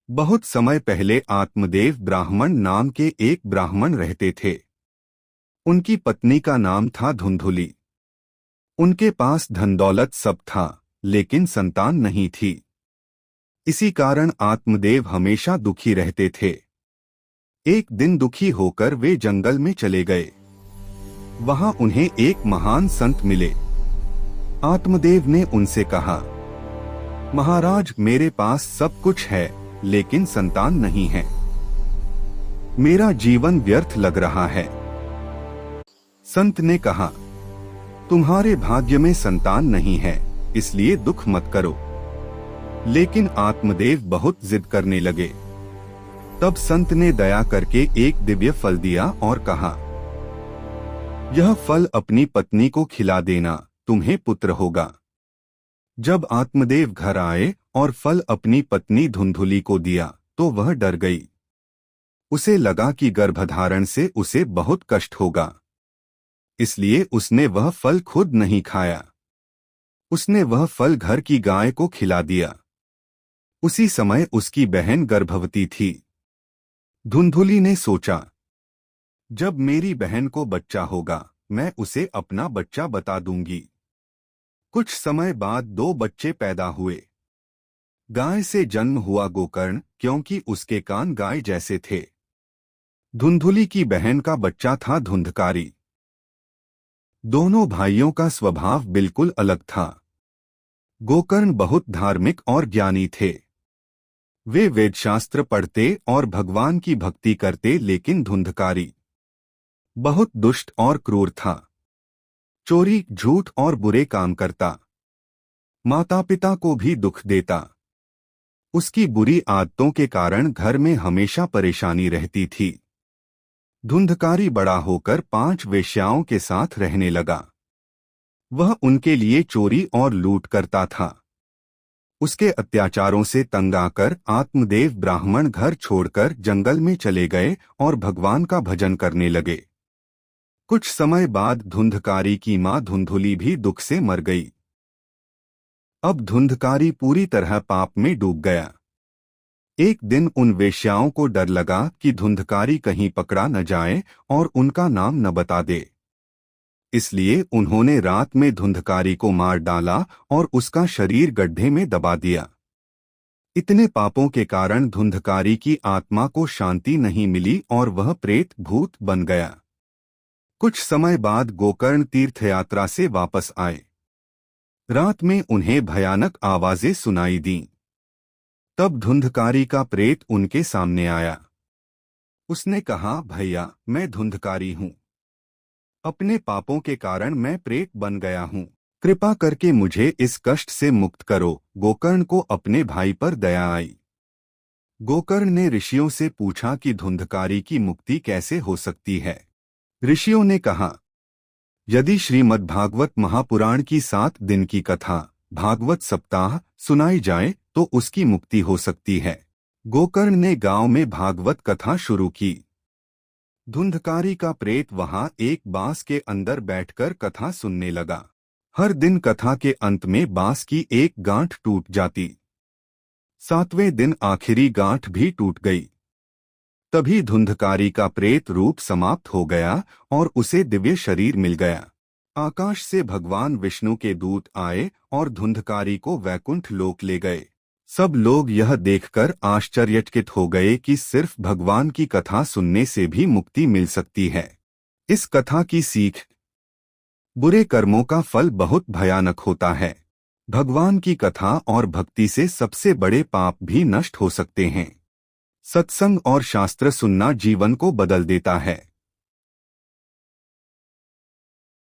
बहुत समय पहले आत्मदेव ब्राह्मण नाम के एक ब्राह्मण रहते थे। उनकी पत्नी का नाम था धुंधुली। उनके पास धन दौलत सब था, लेकिन संतान नहीं थी। इसी कारण आत्मदेव हमेशा दुखी रहते थे। एक दिन दुखी होकर वे जंगल में चले गए। वहां उन्हें एक महान संत मिले। आत्मदेव ने उनसे कहा, महाराज, मेरे पास सब कुछ है, लेकिन संतान नहीं है। मेरा जीवन व्यर्थ लग रहा है। संत ने कहा, तुम्हारे भाग्य में संतान नहीं है, इसलिए दुख मत करो। लेकिन आत्मदेव बहुत जिद करने लगे। तब संत ने दया करके एक दिव्य फल दिया और कहा, यह फल अपनी पत्नी को खिला देना, तुम्हें पुत्र होगा। जब आत्मदेव घर आए और फल अपनी पत्नी धुंधुली को दिया तो वह डर गई। उसे लगा कि गर्भधारण से उसे बहुत कष्ट होगा, इसलिए उसने वह फल खुद नहीं खाया। उसने वह फल घर की गाय को खिला दिया। उसी समय उसकी बहन गर्भवती थी। धुंधुली ने सोचा, जब मेरी बहन को बच्चा होगा मैं उसे अपना बच्चा बता दूंगी। कुछ समय बाद 2 बच्चे पैदा हुए। गाय से जन्म हुआ गोकर्ण, क्योंकि उसके कान गाय जैसे थे। धुंधुली की बहन का बच्चा था धुंधकारी। दोनों भाइयों का स्वभाव बिल्कुल अलग था। गोकर्ण बहुत धार्मिक और ज्ञानी थे। वे वेदशास्त्र पढ़ते और भगवान की भक्ति करते, लेकिन धुंधकारी बहुत दुष्ट और क्रूर था। चोरी, झूठ और बुरे काम करता। माता पिता को भी दुख देता। उसकी बुरी आदतों के कारण घर में हमेशा परेशानी रहती थी। धुंधकारी बड़ा होकर 5 वेश्याओं के साथ रहने लगा। वह उनके लिए चोरी और लूट करता था। उसके अत्याचारों से तंग आकर आत्मदेव ब्राह्मण घर छोड़कर जंगल में चले गए और भगवान का भजन करने लगे। कुछ समय बाद धुंधकारी की मां धुंधुली भी दुख से मर गई। अब धुंधकारी पूरी तरह पाप में डूब गया। एक दिन उन वेश्याओं को डर लगा कि धुंधकारी कहीं पकड़ा न जाए और उनका नाम न बता दे। इसलिए उन्होंने रात में धुंधकारी को मार डाला और उसका शरीर गड्ढे में दबा दिया। इतने पापों के कारण धुंधकारी की आत्मा को शांति नहीं मिली और वह प्रेत भूत बन गया। कुछ समय बाद गोकर्ण तीर्थयात्रा से वापस आए। रात में उन्हें भयानक आवाजें सुनाई दीं। तब धुंधकारी का प्रेत उनके सामने आया। उसने कहा, भैया, मैं धुंधकारी हूं। अपने पापों के कारण मैं प्रेत बन गया हूं। कृपा करके मुझे इस कष्ट से मुक्त करो। गोकर्ण को अपने भाई पर दया आई। गोकर्ण ने ऋषियों से पूछा कि धुंधकारी की मुक्ति कैसे हो सकती है। ऋषियों ने कहा, यदि श्रीमद् भागवत महापुराण की 7 दिन की कथा भागवत सप्ताह सुनाई जाए तो उसकी मुक्ति हो सकती है। गोकर्ण ने गांव में भागवत कथा शुरू की। धुंधकारी का प्रेत वहां एक बांस के अंदर बैठकर कथा सुनने लगा। हर दिन कथा के अंत में बांस की एक गांठ टूट जाती। 7वें दिन आखिरी गांठ भी टूट गई। तभी धुंधकारी का प्रेत रूप समाप्त हो गया और उसे दिव्य शरीर मिल गया। आकाश से भगवान विष्णु के दूत आए और धुंधकारी को वैकुंठ लोक ले गए। सब लोग यह देखकर आश्चर्यचकित हो गए कि सिर्फ भगवान की कथा सुनने से भी मुक्ति मिल सकती है। इस कथा की सीख, बुरे कर्मों का फल बहुत भयानक होता है। भगवान की कथा और भक्ति से सबसे बड़े पाप भी नष्ट हो सकते हैं। सत्संग और शास्त्र सुनना जीवन को बदल देता है।